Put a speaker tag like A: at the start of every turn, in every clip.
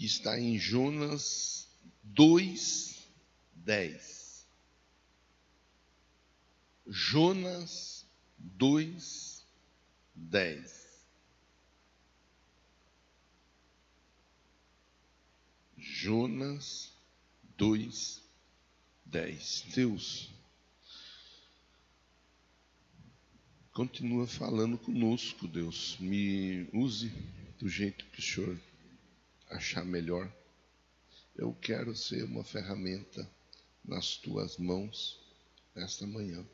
A: que está em Jonas 2:10. Jonas 2:10. Jonas 2:10. Deus continua falando conosco, Deus. Me use do jeito que o Senhor achar melhor. Eu quero ser uma ferramenta nas tuas mãos nesta manhã,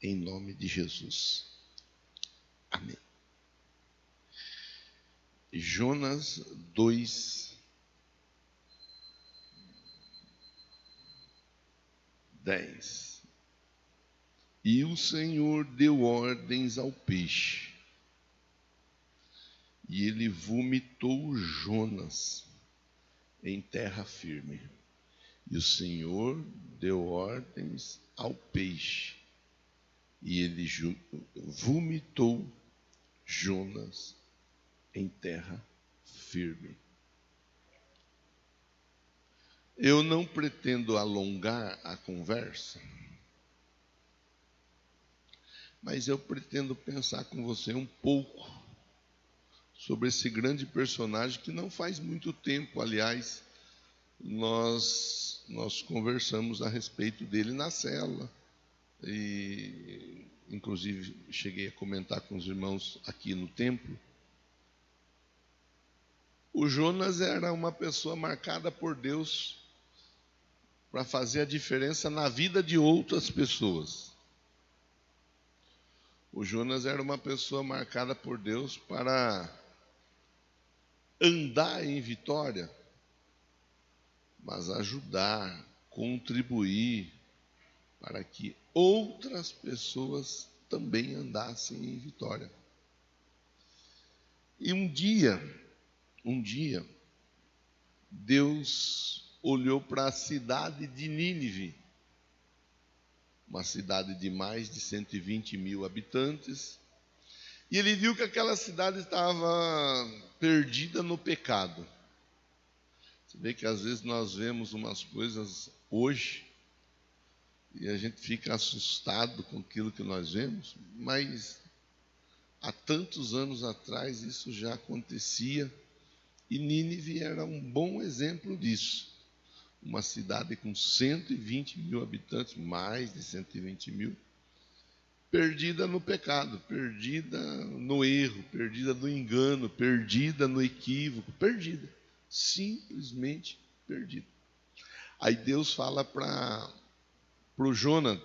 A: em nome de Jesus. Amém. Jonas 2:10. E o Senhor deu ordens ao peixe, e ele vomitou Jonas em terra firme. E o Senhor deu ordens ao peixe, e ele vomitou Jonas em terra firme. Eu não pretendo alongar a conversa, mas eu pretendo pensar com você um pouco sobre esse grande personagem que não faz muito tempo, aliás, nós conversamos a respeito dele na célula. E, inclusive, cheguei a comentar com os irmãos aqui no templo. O Jonas era uma pessoa marcada por Deus para fazer a diferença na vida de outras pessoas. O Jonas era uma pessoa marcada por Deus para andar em vitória, mas ajudar, contribuir para que outras pessoas também andassem em vitória. E um dia, Deus olhou para a cidade de Nínive, uma cidade de mais de 120 mil habitantes, e ele viu que aquela cidade estava perdida no pecado. Você vê que às vezes nós vemos umas coisas hoje e a gente fica assustado com aquilo que nós vemos, mas há tantos anos atrás isso já acontecia, e Nínive era um bom exemplo disso. Uma cidade com 120 mil habitantes, mais de 120 mil, perdida no pecado, perdida no erro, perdida no engano, perdida no equívoco, perdida, simplesmente perdida. Aí Deus fala para o Jonas.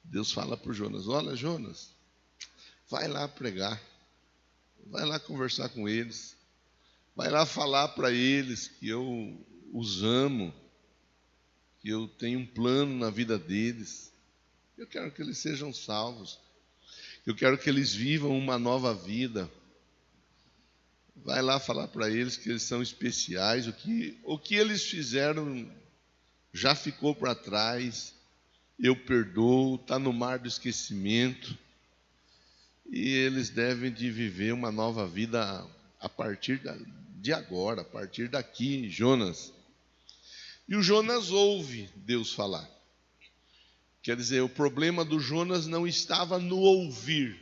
A: Deus fala para o Jonas: olha, Jonas, vai lá pregar, vai lá conversar com eles, vai lá falar para eles que eu os amo, que eu tenho um plano na vida deles, eu quero que eles sejam salvos, eu quero que eles vivam uma nova vida. Vai lá falar para eles que eles são especiais, o que eles fizeram já ficou para trás, eu perdoo, está no mar do esquecimento, e eles devem de viver uma nova vida a partir de agora, a partir daqui, Jonas. E o Jonas ouve Deus falar. Quer dizer, o problema do Jonas não estava no ouvir.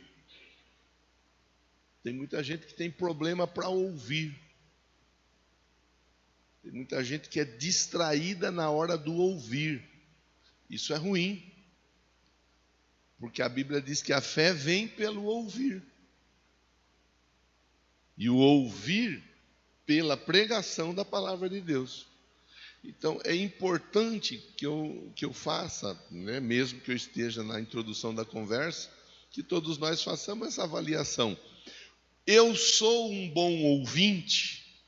A: Tem muita gente que tem problema para ouvir. Tem muita gente que é distraída na hora do ouvir. Isso é ruim. Porque a Bíblia diz que a fé vem pelo ouvir. E o ouvir pela pregação da palavra de Deus. Então, é importante que eu faça, né, mesmo que eu esteja na introdução da conversa, que todos nós façamos essa avaliação. Eu sou um bom ouvinte?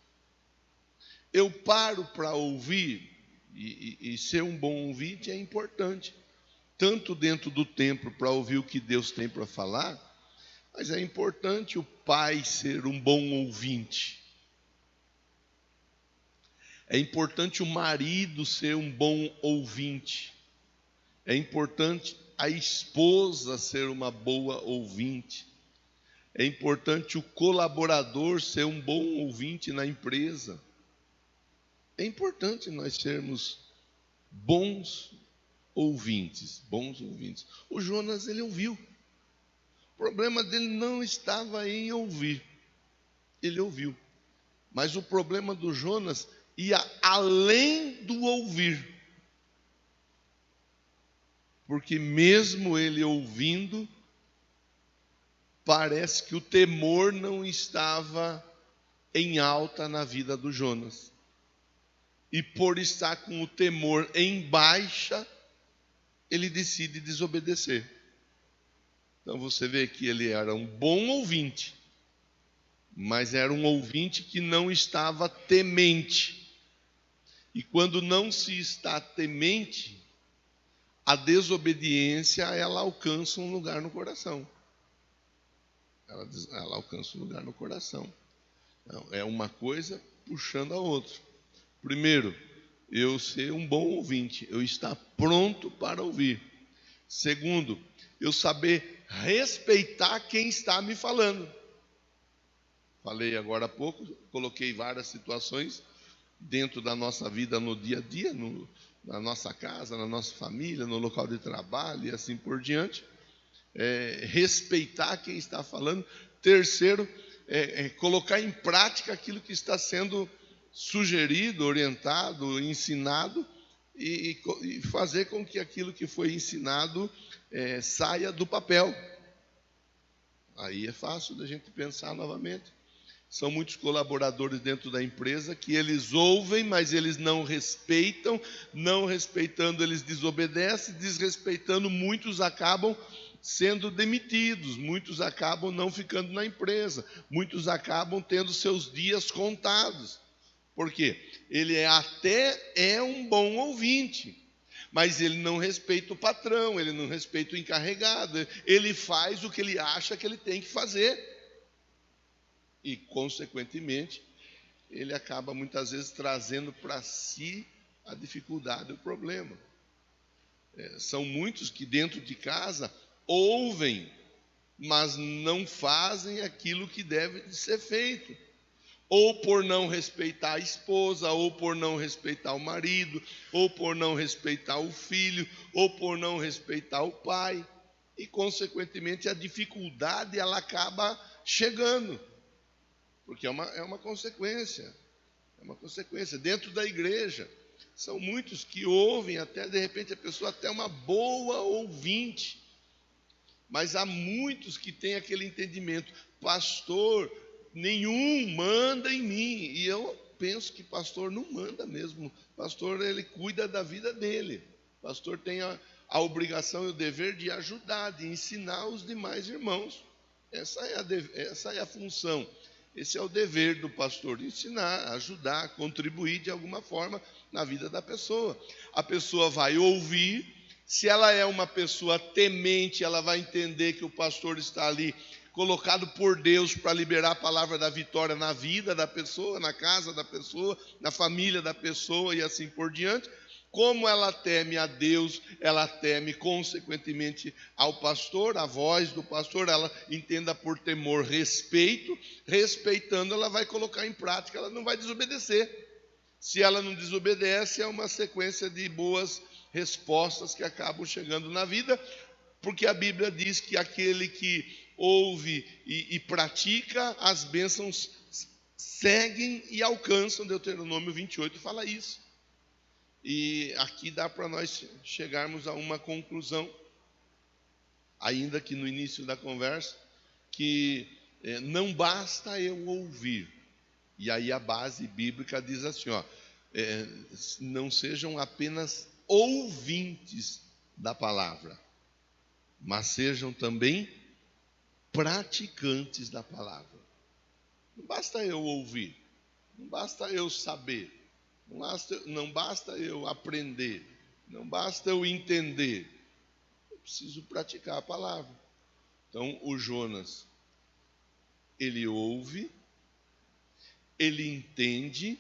A: Eu paro para ouvir? E ser um bom ouvinte é importante, tanto dentro do templo para ouvir o que Deus tem para falar, mas é importante o pai ser um bom ouvinte. É importante o marido ser um bom ouvinte. É importante a esposa ser uma boa ouvinte. É importante o colaborador ser um bom ouvinte na empresa. É importante nós sermos bons ouvintes, bons ouvintes. O Jonas, ele ouviu. O problema dele não estava em ouvir. Ele ouviu. Mas o problema do Jonas ia além do ouvir. Porque mesmo ele ouvindo, parece que o temor não estava em alta na vida do Jonas. E por estar com o temor em baixa, ele decide desobedecer. Então você vê que ele era um bom ouvinte, mas era um ouvinte que não estava temente. E quando não se está temente, a desobediência, ela alcança um lugar no coração. Ela alcança um lugar no coração. Então, é uma coisa puxando a outra. Primeiro, eu ser um bom ouvinte, eu estar pronto para ouvir. Segundo, eu saber respeitar quem está me falando. Falei agora há pouco, coloquei várias situações dentro da nossa vida no dia a dia, na nossa casa, na nossa família, no local de trabalho e assim por diante. Respeitar quem está falando. Terceiro, colocar em prática aquilo que está sendo sugerido, orientado, ensinado e fazer com que aquilo que foi ensinado saia do papel. Aí é fácil da gente pensar novamente. São muitos colaboradores dentro da empresa que eles ouvem, mas eles não respeitam. Não respeitando, eles desobedecem. Desrespeitando, muitos acabam sendo demitidos. Muitos acabam não ficando na empresa. Muitos acabam tendo seus dias contados. Por quê? Ele até é um bom ouvinte, mas ele não respeita o patrão, ele não respeita o encarregado. Ele faz o que ele acha que ele tem que fazer. E, consequentemente, ele acaba muitas vezes trazendo para si a dificuldade, o problema. São muitos que dentro de casa ouvem, mas não fazem aquilo que deve ser feito. Ou por não respeitar a esposa, ou por não respeitar o marido, ou por não respeitar o filho, ou por não respeitar o pai. E, consequentemente, a dificuldade ela acaba chegando. Porque é uma consequência. É uma consequência. Dentro da igreja, são muitos que ouvem, até de repente a pessoa até uma boa ouvinte. Mas há muitos que têm aquele entendimento: pastor, nenhum manda em mim. E eu penso que pastor não manda mesmo. Pastor, ele cuida da vida dele. Pastor tem a obrigação e o dever de ajudar, de ensinar os demais irmãos. Essa é a função. Esse é o dever do pastor, ensinar, ajudar, contribuir de alguma forma na vida da pessoa. A pessoa vai ouvir. Se ela é uma pessoa temente, ela vai entender que o pastor está ali colocado por Deus para liberar a palavra da vitória na vida da pessoa, na casa da pessoa, na família da pessoa e assim por diante. Como ela teme a Deus, ela teme consequentemente ao pastor, a voz do pastor, ela entenda por temor respeito. Respeitando, ela vai colocar em prática, ela não vai desobedecer. Se ela não desobedece, é uma sequência de boas respostas que acabam chegando na vida, porque a Bíblia diz que aquele que ouve e pratica, as bênçãos seguem e alcançam. Deuteronômio 28 fala isso. E aqui dá para nós chegarmos a uma conclusão, ainda que no início da conversa, que não basta eu ouvir. E aí a base bíblica diz assim, não sejam apenas ouvintes da palavra, mas sejam também praticantes da palavra. Não basta eu ouvir, não basta eu saber, não basta eu aprender, não basta eu entender, eu preciso praticar a palavra. Então o Jonas, ele ouve, ele entende,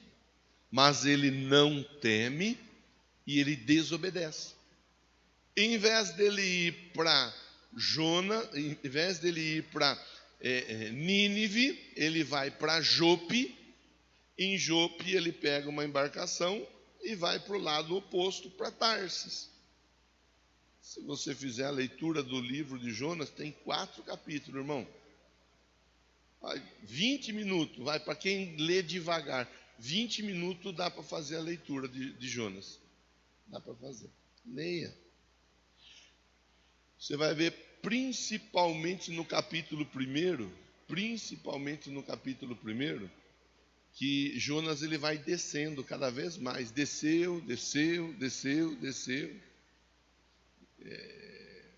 A: mas ele não teme e ele desobedece. Em vez dele ir para Jonas, em vez dele ir para Nínive, ele vai para Jope. Em Jope ele pega uma embarcação e vai para o lado oposto, para Tarsis. Se você fizer a leitura do livro de Jonas, tem 4 capítulos, irmão. 20 minutos, vai para quem lê devagar. 20 minutos dá para fazer a leitura de Jonas. Dá para fazer. Leia. Você vai ver principalmente no capítulo 1, que Jonas ele vai descendo cada vez mais. Desceu.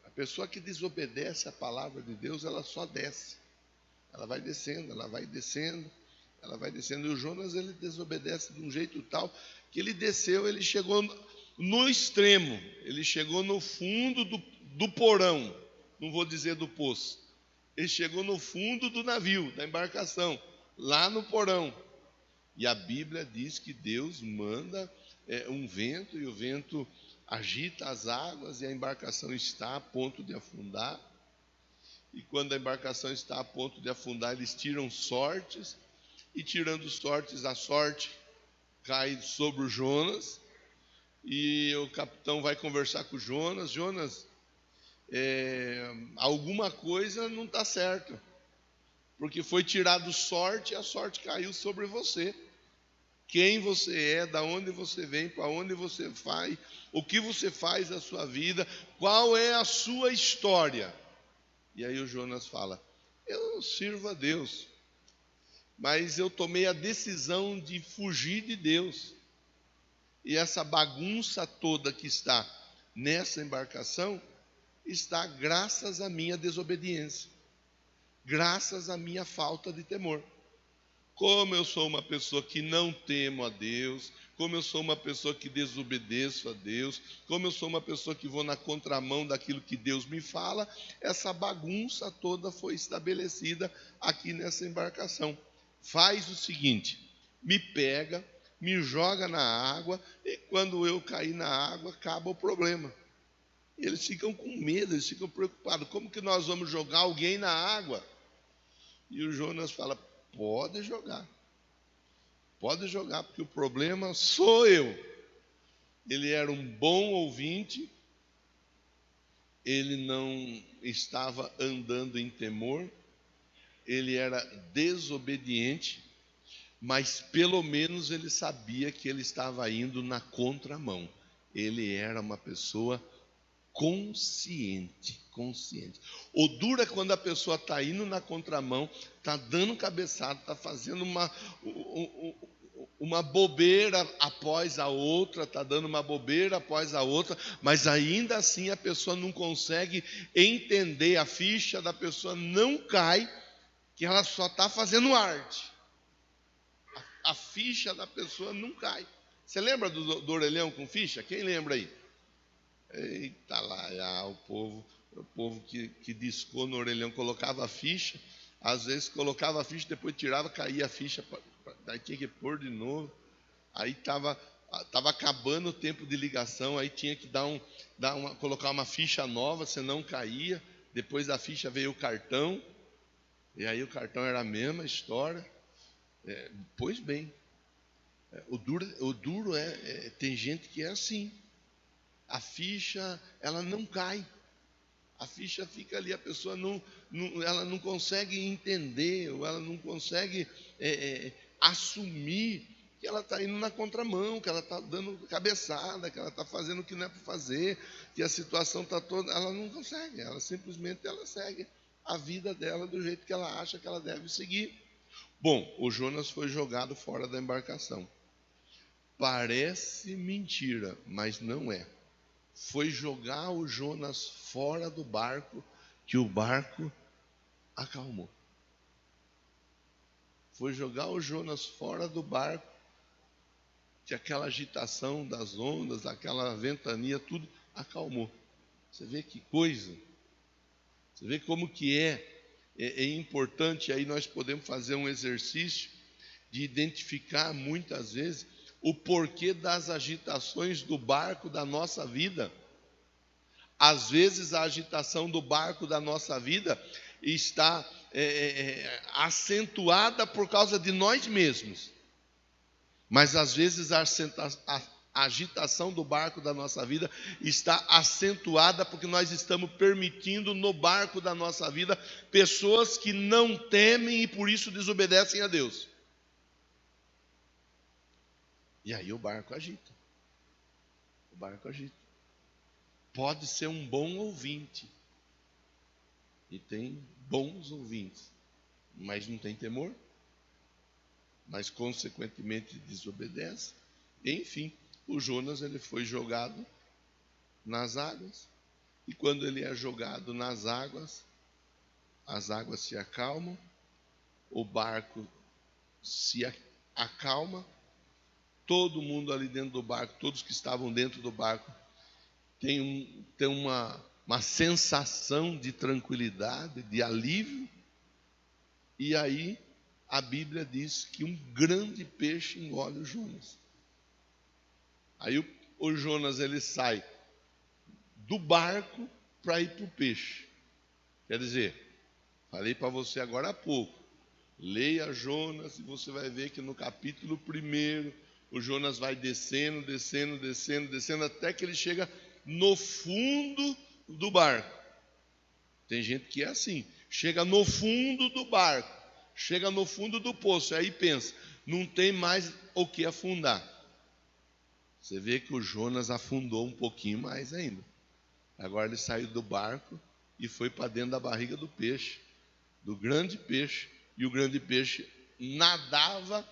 A: A pessoa que desobedece a palavra de Deus, ela só desce. Ela vai descendo. E o Jonas, ele desobedece de um jeito tal que ele desceu, ele chegou no extremo, ele chegou no fundo do porão, não vou dizer do poço. Ele chegou no fundo do navio, da embarcação, lá no porão. E a Bíblia diz que Deus manda um vento, e o vento agita as águas, e a embarcação está a ponto de afundar. E quando a embarcação está a ponto de afundar, eles tiram sortes, e tirando sortes, a sorte cai sobre o Jonas, e o capitão vai conversar com o Jonas. Jonas, alguma coisa não está certa, porque foi tirado sorte e a sorte caiu sobre você. Quem você é, da onde você vem, para onde você vai, o que você faz na sua vida, qual é a sua história. E aí o Jonas fala: eu sirvo a Deus, mas eu tomei a decisão de fugir de Deus. E essa bagunça toda que está nessa embarcação está graças à minha desobediência, graças à minha falta de temor. Como eu sou uma pessoa que não temo a Deus, como eu sou uma pessoa que desobedeço a Deus, como eu sou uma pessoa que vou na contramão daquilo que Deus me fala, essa bagunça toda foi estabelecida aqui nessa embarcação. Faz o seguinte: me pega, me joga na água, e quando eu cair na água, acaba o problema. Eles ficam com medo, eles ficam preocupados. Como que nós vamos jogar alguém na água? E o Jonas fala: pode jogar, porque o problema sou eu. Ele era um bom ouvinte, ele não estava andando em temor, ele era desobediente, mas pelo menos ele sabia que ele estava indo na contramão. Ele era uma pessoa consciente. O duro é quando a pessoa está indo na contramão, está dando cabeçada, está fazendo uma bobeira após a outra, está dando uma bobeira após a outra, mas ainda assim a pessoa não consegue entender, a ficha da pessoa não cai, que ela só está fazendo arte. A ficha da pessoa não cai. Você lembra do orelhão com ficha? Quem lembra aí? Eita lá, o povo que discou no orelhão, colocava a ficha, às vezes colocava a ficha, depois tirava, caía a ficha, aí tinha que pôr de novo. Aí estava acabando o tempo de ligação, aí tinha que colocar uma ficha nova, senão caía. Depois da ficha veio o cartão, e aí o cartão era a mesma história. Pois bem, o duro tem gente que é assim. A ficha, ela não cai. A ficha fica ali, a pessoa ela não consegue entender, ou ela não consegue assumir que ela está indo na contramão, que ela está dando cabeçada, que ela está fazendo o que não é para fazer, que a situação está toda. Ela não consegue, ela simplesmente segue a vida dela do jeito que ela acha que ela deve seguir. Bom, o Jonas foi jogado fora da embarcação. Parece mentira, mas não é. Foi jogar o Jonas fora do barco que o barco acalmou. Foi jogar o Jonas fora do barco que aquela agitação das ondas, aquela ventania, tudo acalmou. Você vê que coisa. Você vê como que é importante. Aí nós podemos fazer um exercício de identificar muitas vezes o porquê das agitações do barco da nossa vida. Às vezes a agitação do barco da nossa vida está acentuada por causa de nós mesmos. Mas às vezes a agitação do barco da nossa vida está acentuada porque nós estamos permitindo no barco da nossa vida pessoas que não temem e por isso desobedecem a Deus. E aí o barco agita. O barco agita. Pode ser um bom ouvinte. E tem bons ouvintes. Mas não tem temor. Mas consequentemente desobedece. Enfim, o Jonas ele foi jogado nas águas. E quando ele é jogado nas águas, as águas se acalmam. O barco se acalma. Todo mundo ali dentro do barco, todos que estavam dentro do barco, tem uma sensação de tranquilidade, de alívio. E aí a Bíblia diz que um grande peixe engole o Jonas. Aí o Jonas ele sai do barco para ir para o peixe. Quer dizer, falei para você agora há pouco, leia Jonas e você vai ver que no capítulo 1, o Jonas vai descendo, até que ele chega no fundo do barco. Tem gente que é assim, chega no fundo do barco, chega no fundo do poço, aí pensa, não tem mais o que afundar. Você vê que o Jonas afundou um pouquinho mais ainda. Agora ele saiu do barco e foi para dentro da barriga do peixe, do grande peixe, e o grande peixe nadava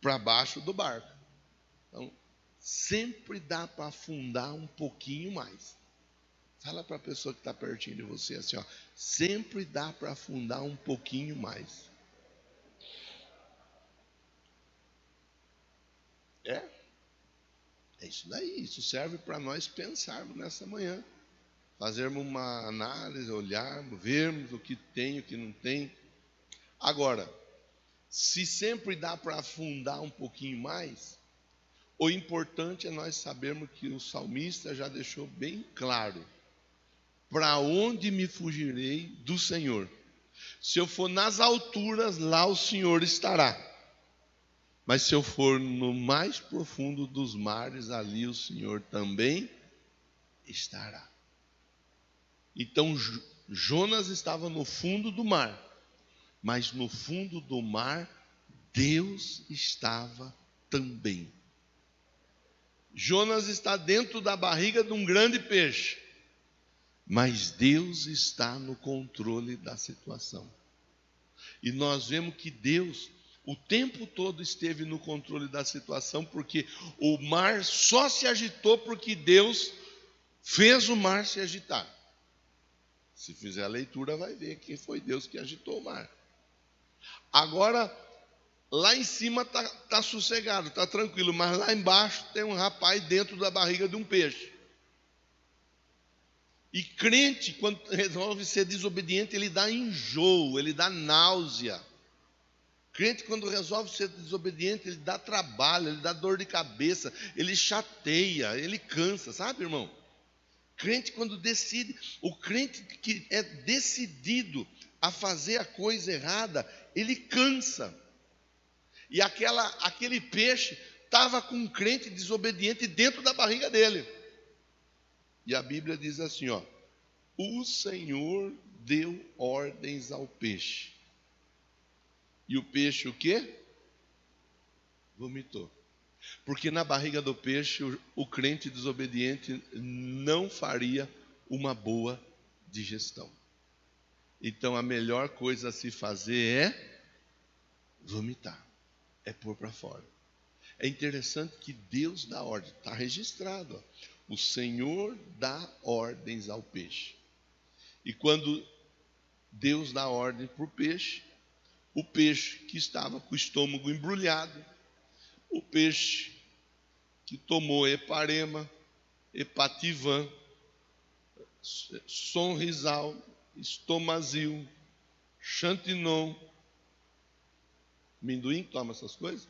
A: para baixo do barco. Então, sempre dá para afundar um pouquinho mais. Fala para a pessoa que está pertinho de você assim, ó, sempre dá para afundar um pouquinho mais. É isso daí. Isso serve para nós pensarmos nessa manhã. Fazermos uma análise, olharmos, vermos o que tem, o que não tem. Agora, se sempre dá para afundar um pouquinho mais, o importante é nós sabermos que o salmista já deixou bem claro: para onde me fugirei do Senhor? Se eu for nas alturas, lá o Senhor estará. Mas se eu for no mais profundo dos mares, ali o Senhor também estará. Então Jonas estava no fundo do mar, mas no fundo do mar Deus estava também. Jonas está dentro da barriga de um grande peixe, mas Deus está no controle da situação. E nós vemos que Deus o tempo todo esteve no controle da situação, porque o mar só se agitou porque Deus fez o mar se agitar. Se fizer a leitura, vai ver que foi Deus que agitou o mar. Agora, lá em cima está sossegado, está tranquilo, mas lá embaixo tem um rapaz dentro da barriga de um peixe. E crente, quando resolve ser desobediente, ele dá enjoo, ele dá náusea. Crente, quando resolve ser desobediente, ele dá trabalho, ele dá dor de cabeça, ele chateia, ele cansa, sabe, irmão? Crente, quando decide, o crente que é decidido a fazer a coisa errada, ele cansa. E aquele peixe estava com um crente desobediente dentro da barriga dele. E a Bíblia diz assim, ó: o Senhor deu ordens ao peixe. E o peixe o quê? Vomitou. Porque na barriga do peixe o crente desobediente não faria uma boa digestão. Então a melhor coisa a se fazer é vomitar, é pôr para fora. É interessante que Deus dá ordem, está registrado, ó. O Senhor dá ordens ao peixe. E quando Deus dá ordem para o peixe que estava com o estômago embrulhado, o peixe que tomou heparema, hepativan, sonrisal, estomazil, xantinon, amendoim toma essas coisas?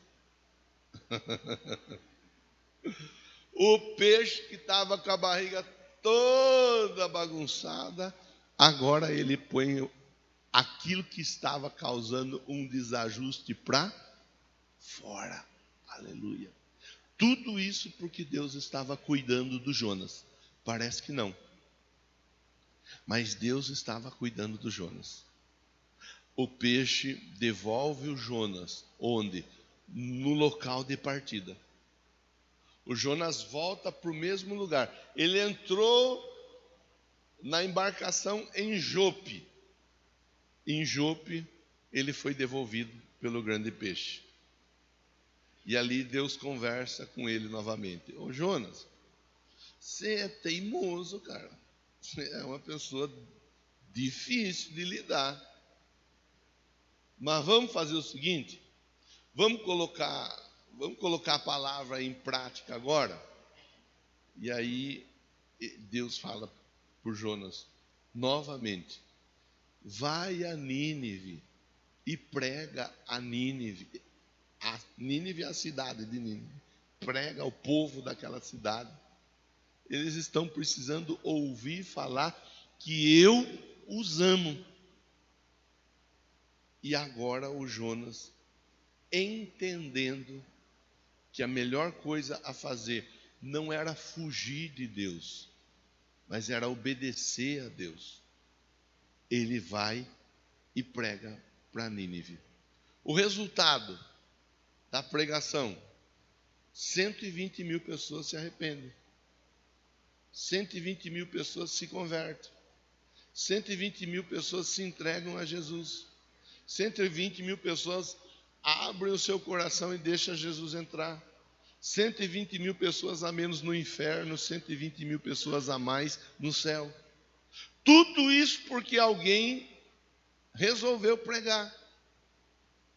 A: O peixe que estava com a barriga toda bagunçada, Agora ele põe aquilo que estava causando um desajuste para fora. Aleluia. Tudo isso porque Deus estava cuidando do Jonas. Parece que não. Mas Deus estava cuidando do Jonas. O peixe devolve o Jonas. Onde? No local de partida. O Jonas volta para o mesmo lugar. Ele entrou na embarcação em Jope. Em Jope, ele foi devolvido pelo grande peixe. E ali Deus conversa com ele novamente. Ô Jonas, você é teimoso, cara. Você é uma pessoa difícil de lidar. Mas vamos fazer o seguinte, vamos colocar a palavra em prática agora. E aí Deus fala por Jonas novamente: vai a Nínive e prega a Nínive. A Nínive é a cidade de Nínive. Prega ao povo daquela cidade. Eles estão precisando ouvir falar que eu os amo. E agora o Jonas, entendendo que a melhor coisa a fazer não era fugir de Deus, mas era obedecer a Deus, ele vai e prega para Nínive. O resultado da pregação: 120 mil pessoas se arrependem, 120 mil pessoas se convertem, 120 mil pessoas se entregam a Jesus, 120 mil pessoas abrem o seu coração e deixam Jesus entrar, 120 mil pessoas a menos no inferno, 120 mil pessoas a mais no céu. Tudo isso porque alguém resolveu pregar.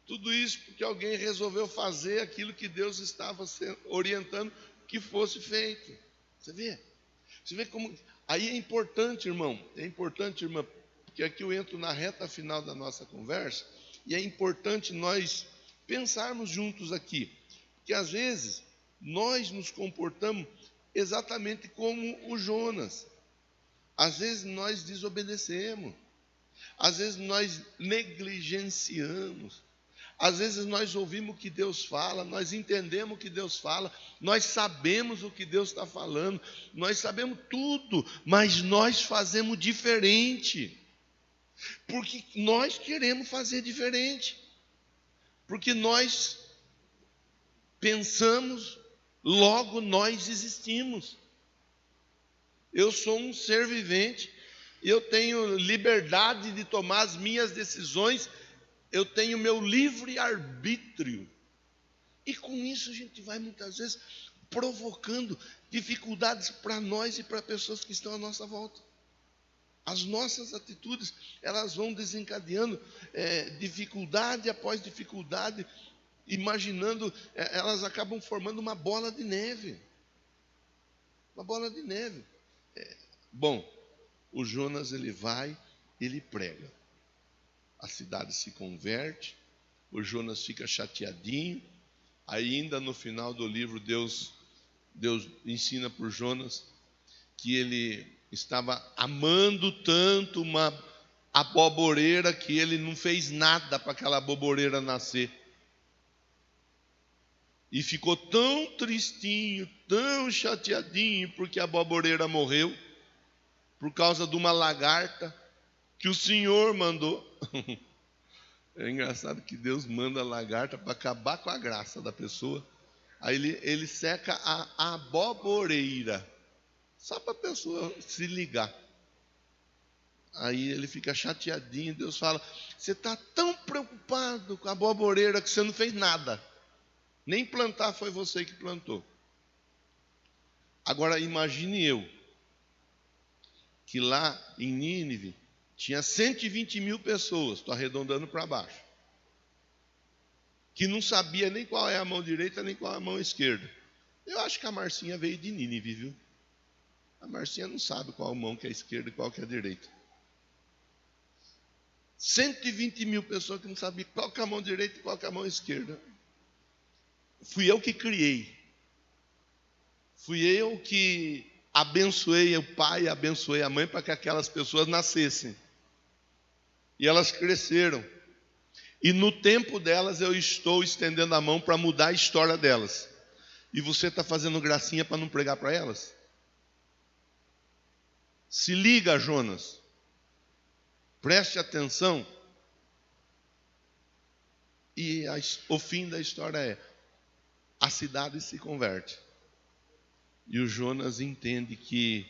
A: Tudo isso porque alguém resolveu fazer aquilo que Deus estava orientando que fosse feito. Você vê como... Aí é importante, irmão, irmã, porque aqui eu entro na reta final da nossa conversa, e é importante nós pensarmos juntos aqui, porque às vezes nós nos comportamos exatamente como o Jonas. Às vezes nós desobedecemos, às vezes nós negligenciamos, às vezes nós ouvimos o que Deus fala, nós entendemos o que Deus fala, nós sabemos o que Deus está falando, nós sabemos tudo, mas nós fazemos diferente, porque nós queremos fazer diferente, porque nós pensamos, logo nós existimos. Eu sou um ser vivente, eu tenho liberdade de tomar as minhas decisões, eu tenho meu livre arbítrio. E com isso a gente vai muitas vezes provocando dificuldades para nós e para pessoas que estão à nossa volta. As nossas atitudes, elas vão desencadeando dificuldade após dificuldade, imaginando, elas acabam formando uma bola de neve. Uma bola de neve. Bom, o Jonas, ele vai, ele prega. A cidade se converte, o Jonas fica chateadinho. Ainda no final do livro, Deus ensina para o Jonas que ele estava amando tanto uma aboboreira que ele não fez nada para aquela aboboreira nascer. E ficou tão tristinho, tão chateadinho, porque a aboboreira morreu, por causa de uma lagarta que o Senhor mandou. É engraçado que Deus manda a lagarta para acabar com a graça da pessoa. Aí ele seca a aboboreira, só para a pessoa se ligar. Aí ele fica chateadinho. Deus fala: você está tão preocupado com a aboboreira que você não fez nada. Nem plantar foi você que plantou. Agora imagine eu, que lá em Nínive tinha 120 mil pessoas, estou arredondando para baixo, que não sabia nem qual é a mão direita, nem qual é a mão esquerda. Eu acho que a Marcinha veio de Nínive, viu? A Marcinha não sabe qual mão que é a esquerda e qual que é a direita. 120 mil pessoas que não sabiam qual que é a mão direita e qual que é a mão esquerda. Fui eu que criei. Fui eu que abençoei o pai, abençoei a mãe para que aquelas pessoas nascessem. E elas cresceram. E no tempo delas eu estou estendendo a mão para mudar a história delas. E você está fazendo gracinha para não pregar para elas? Se liga, Jonas. Preste atenção. E o fim da história é: a cidade se converte. E o Jonas entende que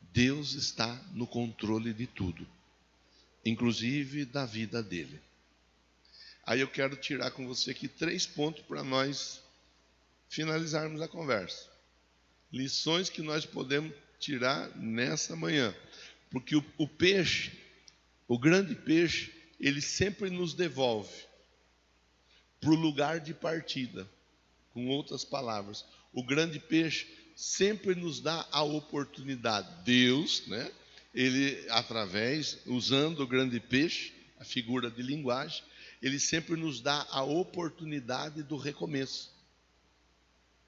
A: Deus está no controle de tudo, inclusive da vida dele. Aí eu quero tirar com você aqui 3 pontos para nós finalizarmos a conversa. Lições que nós podemos tirar nessa manhã. Porque o peixe, o grande peixe, ele sempre nos devolve para o lugar de partida. Com outras palavras, o grande peixe sempre nos dá a oportunidade. Deus, né? Ele, usando o grande peixe, a figura de linguagem, ele sempre nos dá a oportunidade do recomeço.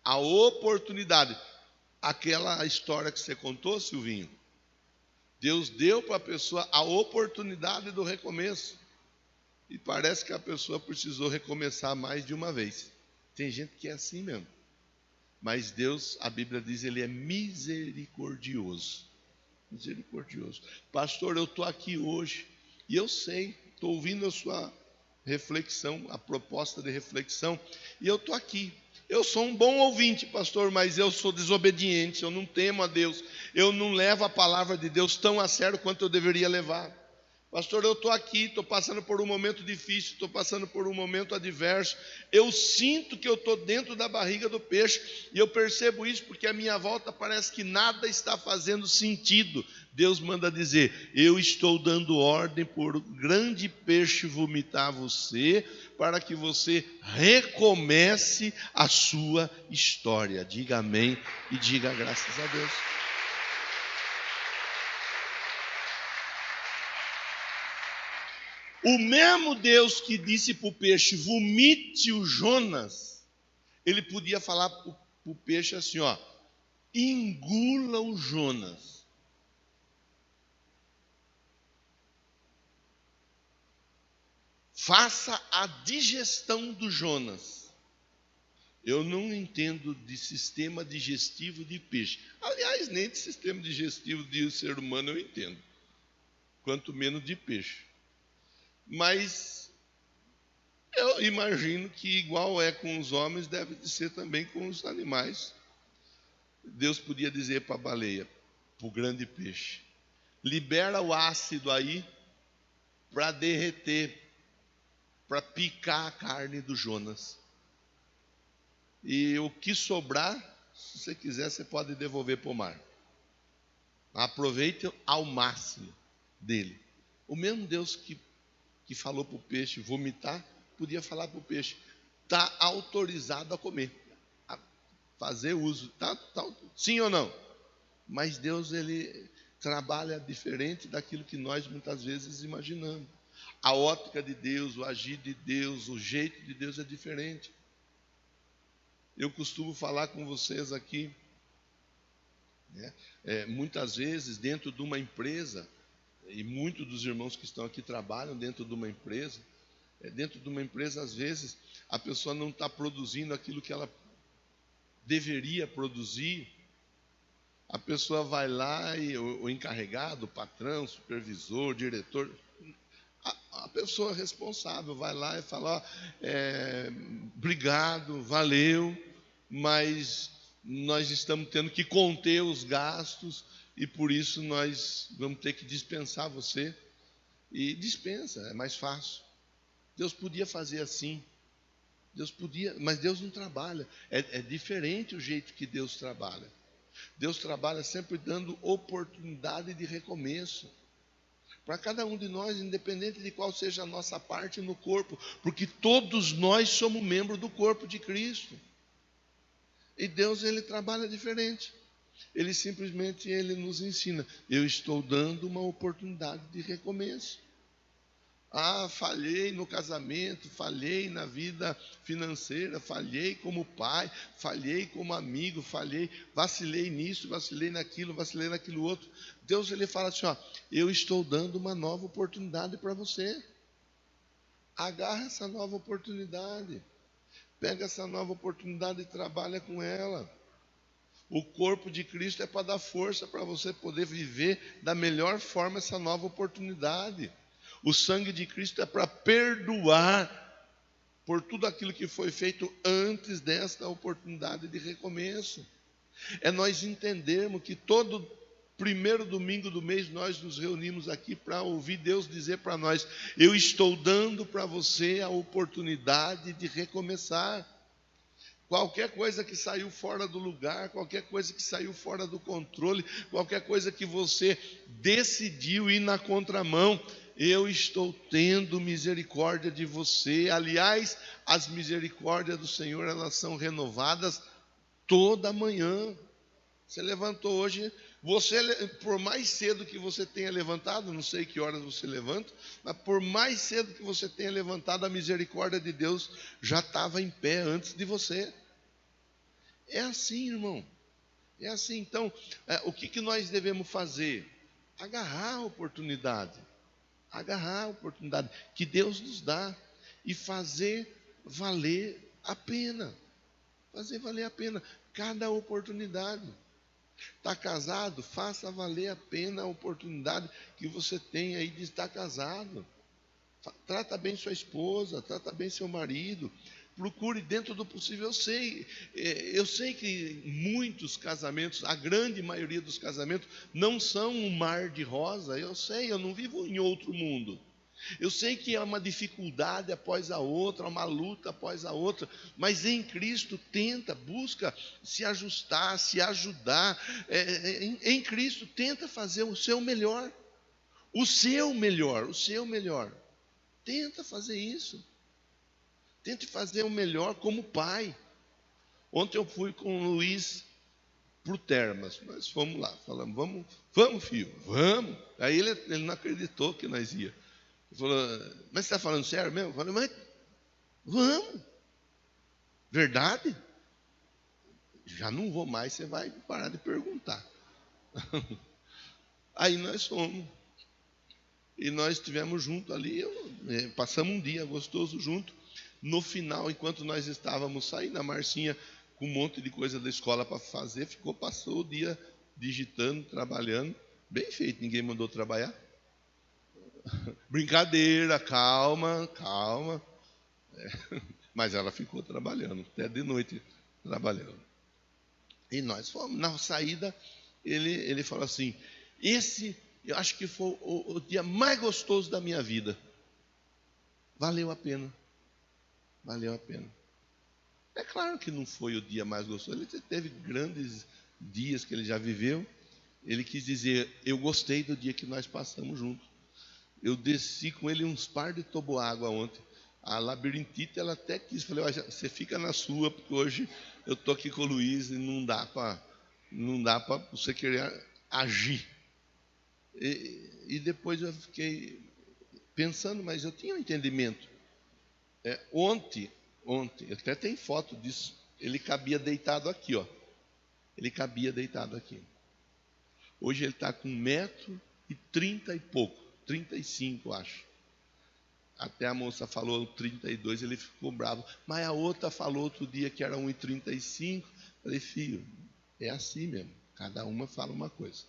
A: A oportunidade. Aquela história que você contou, Silvinho, Deus deu para a pessoa a oportunidade do recomeço. E parece que a pessoa precisou recomeçar mais de uma vez. Tem gente que é assim mesmo. Mas Deus, a Bíblia diz, Ele é misericordioso. Misericordioso. Pastor, eu estou aqui hoje e eu sei, estou ouvindo a sua reflexão, a proposta de reflexão, e eu estou aqui. Eu sou um bom ouvinte, pastor, mas eu sou desobediente, eu não temo a Deus, eu não levo a palavra de Deus tão a sério quanto eu deveria levar. Pastor, eu estou aqui, estou passando por um momento difícil, estou passando por um momento adverso, eu sinto que eu estou dentro da barriga do peixe, e eu percebo isso porque à minha volta parece que nada está fazendo sentido. Deus manda dizer: eu estou dando ordem por grande peixe vomitar você, para que você recomece a sua história. Diga amém e diga graças a Deus. O mesmo Deus que disse para o peixe: vomite o Jonas, ele podia falar para o peixe assim, ó: engula o Jonas. Faça a digestão do Jonas. Eu não entendo de sistema digestivo de peixe. Aliás, nem de sistema digestivo de ser humano eu entendo. Quanto menos de peixe. Mas eu imagino que igual é com os homens, deve ser também com os animais. Deus podia dizer para a baleia, para o grande peixe: libera o ácido aí para derreter, para picar a carne do Jonas. E o que sobrar, se você quiser, você pode devolver para o mar. Aproveite ao máximo dele. O mesmo Deus que falou para o peixe vomitar, podia falar para o peixe: está autorizado a comer, a fazer uso, tá, sim ou não? Mas Deus, ele trabalha diferente daquilo que nós muitas vezes imaginamos. A ótica de Deus, o agir de Deus, o jeito de Deus é diferente. Eu costumo falar com vocês aqui, né, muitas vezes dentro de uma empresa, e muitos dos irmãos que estão aqui trabalham dentro de uma empresa. Dentro de uma empresa, às vezes, a pessoa não está produzindo aquilo que ela deveria produzir. A pessoa vai lá e o encarregado, o patrão, o supervisor, o diretor, a pessoa responsável vai lá e fala: obrigado, valeu, mas nós estamos tendo que conter os gastos e por isso nós vamos ter que dispensar você. E dispensa, é mais fácil. Deus podia fazer assim. Deus podia, mas Deus não trabalha. É diferente o jeito que Deus trabalha. Deus trabalha sempre dando oportunidade de recomeço para cada um de nós, independente de qual seja a nossa parte no corpo, porque todos nós somos membros do corpo de Cristo. E Deus, ele trabalha diferente. Ele simplesmente nos ensina: eu estou dando uma oportunidade de recomeço. Ah, falhei no casamento, falhei na vida financeira, falhei como pai, falhei como amigo, falhei, vacilei nisso, vacilei naquilo outro. Deus, ele fala assim, ó, eu estou dando uma nova oportunidade para você. Agarra essa nova oportunidade. Pega essa nova oportunidade e trabalha com ela. O corpo de Cristo é para dar força para você poder viver da melhor forma essa nova oportunidade. O sangue de Cristo é para perdoar por tudo aquilo que foi feito antes desta oportunidade de recomeço. É nós entendermos que todo primeiro domingo do mês nós nos reunimos aqui para ouvir Deus dizer para nós: eu estou dando para você a oportunidade de recomeçar. Qualquer coisa que saiu fora do lugar, qualquer coisa que saiu fora do controle, qualquer coisa que você decidiu ir na contramão, eu estou tendo misericórdia de você. Aliás, as misericórdias do Senhor, elas são renovadas toda manhã. Você levantou hoje, você, por mais cedo que você tenha levantado, não sei que horas você levanta, mas por mais cedo que você tenha levantado, a misericórdia de Deus já estava em pé antes de você. É assim, irmão. É assim. Então, o que nós devemos fazer? Agarrar a oportunidade. Agarrar a oportunidade que Deus nos dá e fazer valer a pena. Fazer valer a pena cada oportunidade. Está casado? Faça valer a pena a oportunidade que você tem aí de estar casado. Trata bem sua esposa, trata bem seu marido. Procure dentro do possível. Eu sei que muitos casamentos, a grande maioria dos casamentos, não são um mar de rosa. Eu sei, eu não vivo em outro mundo. Eu sei que é uma dificuldade após a outra, uma luta após a outra, mas em Cristo busca se ajustar, se ajudar. Em Cristo tenta fazer o seu melhor. O seu melhor, o seu melhor. Tenta fazer isso. Tente fazer o melhor como pai. Ontem eu fui com o Luiz para o Termas. Nós fomos lá, falamos, vamos filho, vamos. Aí ele não acreditou que nós ia. Ele falou, mas você está falando sério mesmo? Eu falei, mas vamos. Verdade? Já não vou mais, você vai parar de perguntar. Aí nós fomos. E nós estivemos juntos ali, passamos um dia gostoso junto. No final, enquanto nós estávamos saindo, a Marcinha, com um monte de coisa da escola para fazer, passou o dia digitando, trabalhando. Bem feito, ninguém mandou trabalhar. Brincadeira, calma. Mas ela ficou trabalhando, até de noite trabalhando. E nós fomos, na saída, ele falou assim, eu acho que foi o dia mais gostoso da minha vida. Valeu a pena. Valeu a pena. É claro que não foi o dia mais gostoso. Ele teve grandes dias que ele já viveu. Ele quis dizer, eu gostei do dia que nós passamos juntos. Eu desci com ele uns par de toboágua ontem. A labirintite, ela até quis. Falei, olha, você fica na sua, porque hoje eu estou aqui com o Luiz e não dá para você querer agir. E depois eu fiquei pensando, mas eu tinha um entendimento. Ontem, até tem foto disso, ele cabia deitado aqui, ó. Ele cabia deitado aqui. Hoje ele está com 1,30 m e pouco, 35, acho. Até a moça falou 32, ele ficou bravo. Mas a outra falou outro dia que era 1,35 m. Falei, filho, é assim mesmo. Cada uma fala uma coisa.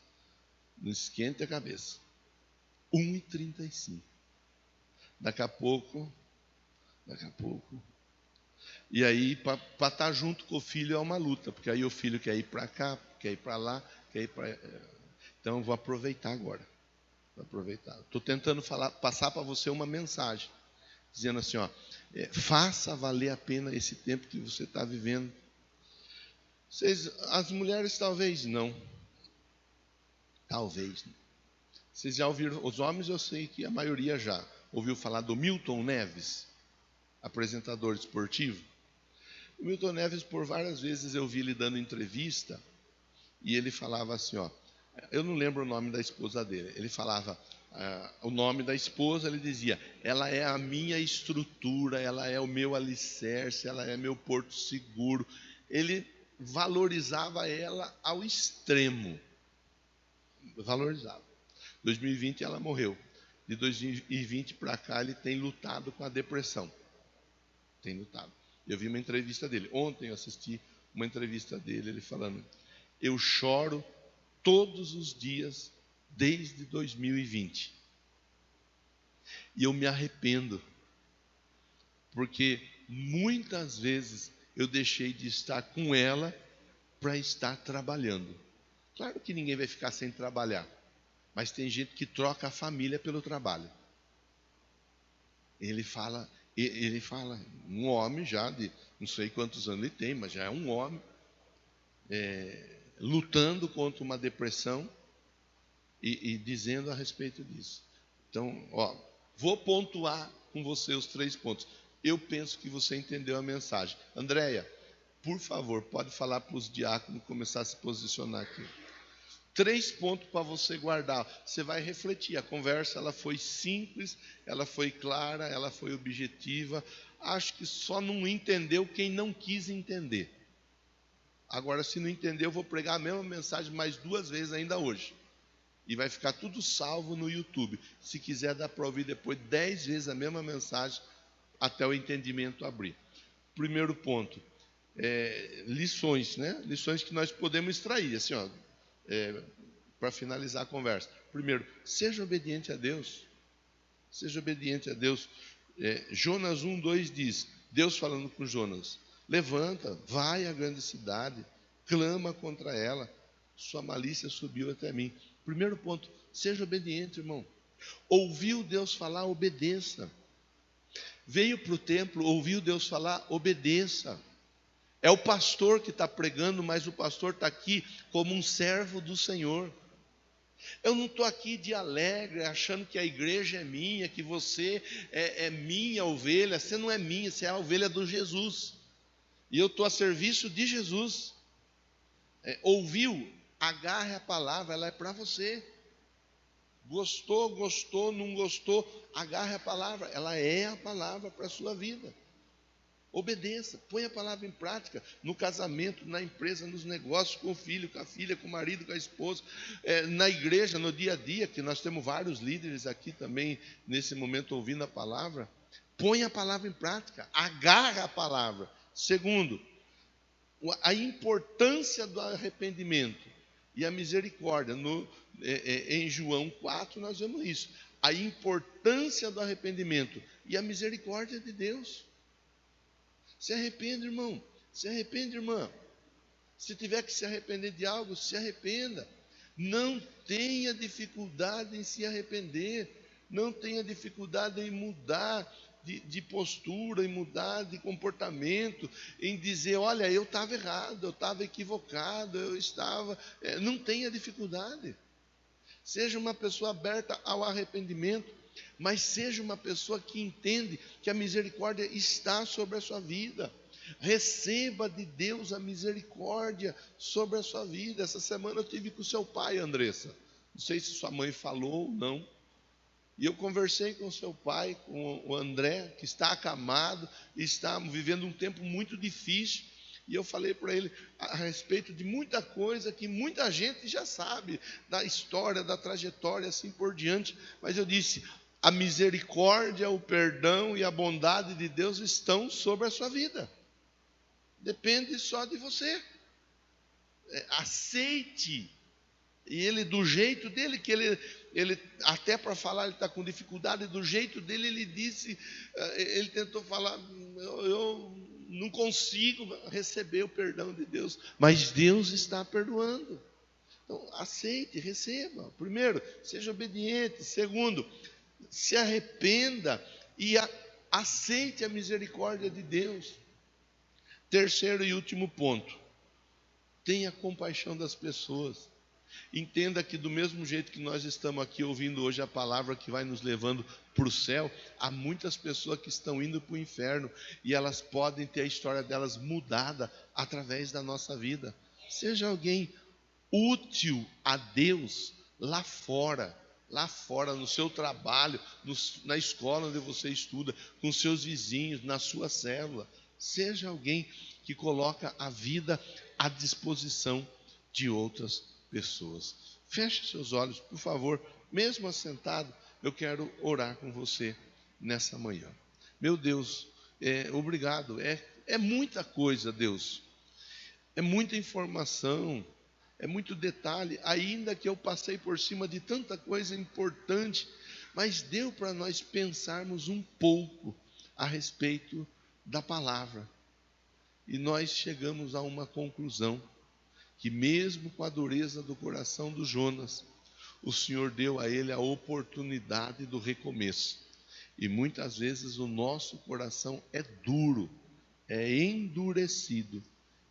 A: Não esquente a cabeça. 1,35 m. Daqui a pouco. E aí, para estar junto com o filho é uma luta, porque aí o filho quer ir para cá, quer ir para lá, quer ir para. Então eu vou aproveitar agora. Estou tentando passar para você uma mensagem, dizendo assim, ó, faça valer a pena esse tempo que você está vivendo. As mulheres talvez não. Talvez não. Vocês já ouviram, os homens eu sei que a maioria já ouviu falar do Milton Neves, apresentador esportivo. O Milton Neves, por várias vezes eu vi ele dando entrevista, e ele falava assim, ó, eu não lembro o nome da esposa dele, ele falava, o nome da esposa, ele dizia: ela é a minha estrutura, ela é o meu alicerce, ela é meu porto seguro. Ele valorizava ela ao extremo. Valorizava. 2020 ela morreu. De 2020 para cá ele tem lutado com a depressão. Tem lutado. Eu vi uma entrevista dele. Ontem eu assisti uma entrevista dele, ele falando: eu choro todos os dias desde 2020. E eu me arrependo, porque muitas vezes eu deixei de estar com ela para estar trabalhando. Claro que ninguém vai ficar sem trabalhar, mas tem gente que troca a família pelo trabalho. Ele fala, um homem já de não sei quantos anos ele tem, mas já é um homem, lutando contra uma depressão e dizendo a respeito disso. Então, vou pontuar com você os 3 pontos. Eu penso que você entendeu a mensagem. Andréia, por favor, pode falar para os diáconos começar a se posicionar aqui. 3 pontos para você guardar. Você vai refletir. A conversa ela foi simples, ela foi clara, ela foi objetiva. Acho que só não entendeu quem não quis entender. Agora, se não entendeu, eu vou pregar a mesma mensagem mais 2 vezes ainda hoje. E vai ficar tudo salvo no YouTube. Se quiser, dá para ouvir depois 10 vezes a mesma mensagem até o entendimento abrir. Primeiro ponto, lições, né? Lições que nós podemos extrair, assim, para finalizar a conversa. Primeiro, seja obediente a Deus. Seja obediente a Deus. Jonas 1:2 diz, Deus falando com Jonas: levanta, vai à grande cidade, clama contra ela, sua malícia subiu até mim. Primeiro ponto, seja obediente, irmão. Ouviu Deus falar, obedeça. Veio para o templo, ouviu Deus falar, obedeça. É o pastor que está pregando, mas o pastor está aqui como um servo do Senhor. Eu não estou aqui de alegre, achando que a igreja é minha, que você é minha ovelha. Você não é minha, você é a ovelha do Jesus. E eu estou a serviço de Jesus. Ouviu? Agarre a palavra, ela é para você. Gostou, não gostou, agarre a palavra, ela é a palavra para a sua vida. Obedeça, põe a palavra em prática, no casamento, na empresa, nos negócios, com o filho, com a filha, com o marido, com a esposa, na igreja, no dia a dia, que nós temos vários líderes aqui também, nesse momento, ouvindo a palavra. Põe a palavra em prática, agarra a palavra. Segundo, a importância do arrependimento e a misericórdia. Em João 4 nós vemos isso. A importância do arrependimento e a misericórdia de Deus. Se arrependa, irmão. Se arrepende, irmã. Se tiver que se arrepender de algo, se arrependa. Não tenha dificuldade em se arrepender. Não tenha dificuldade em mudar de postura, em mudar de comportamento, em dizer, olha, eu estava errado, eu estava equivocado, eu estava... não tenha dificuldade. Seja uma pessoa aberta ao arrependimento, mas seja uma pessoa que entende que a misericórdia está sobre a sua vida. Receba de Deus a misericórdia sobre a sua vida. Essa semana eu estive com seu pai, Andressa. Não sei se sua mãe falou ou não. E eu conversei com seu pai, com o André, que está acamado, está vivendo um tempo muito difícil. E eu falei para ele a respeito de muita coisa que muita gente já sabe, da história, da trajetória, assim por diante. Mas eu disse, a misericórdia, o perdão e a bondade de Deus estão sobre a sua vida. Depende só de você. Aceite. E ele, do jeito dele, que ele até para falar, ele está com dificuldade, do jeito dele, ele disse, ele tentou falar, eu não consigo receber o perdão de Deus, mas Deus está perdoando. Então, aceite, receba. Primeiro, seja obediente. Segundo, se arrependa e aceite a misericórdia de Deus. Terceiro e último ponto, tenha compaixão das pessoas. Entenda que do mesmo jeito que nós estamos aqui ouvindo hoje a palavra que vai nos levando para o céu, há muitas pessoas que estão indo para o inferno e elas podem ter a história delas mudada através da nossa vida. Seja alguém útil a Deus lá fora. lá fora, no seu trabalho, na escola onde você estuda, com seus vizinhos, na sua célula. Seja alguém que coloca a vida à disposição de outras pessoas. Feche seus olhos, por favor, mesmo assentado, eu quero orar com você nessa manhã. Meu Deus, obrigado. É muita coisa, Deus. É muita informação, é muito detalhe, ainda que eu passei por cima de tanta coisa importante, mas deu para nós pensarmos um pouco a respeito da palavra. E nós chegamos a uma conclusão, que mesmo com a dureza do coração do Jonas, o Senhor deu a ele a oportunidade do recomeço. E muitas vezes o nosso coração é duro, é endurecido.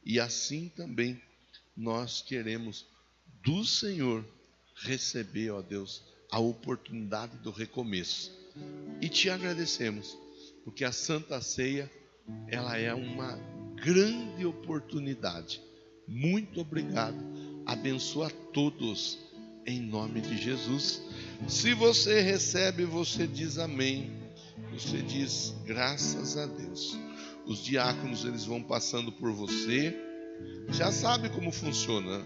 A: E assim também nós queremos do Senhor receber, ó Deus, a oportunidade do recomeço. E te agradecemos, porque a Santa Ceia, ela é uma grande oportunidade. Muito obrigado. Abençoa a todos, em nome de Jesus. Se você recebe, você diz amém. Você diz graças a Deus. Os diáconos, eles vão passando por você. Já sabe como funciona.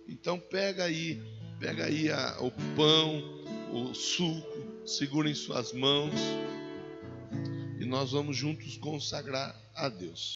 A: Então pega aí o pão, o suco, segura em suas mãos e nós vamos juntos consagrar a Deus.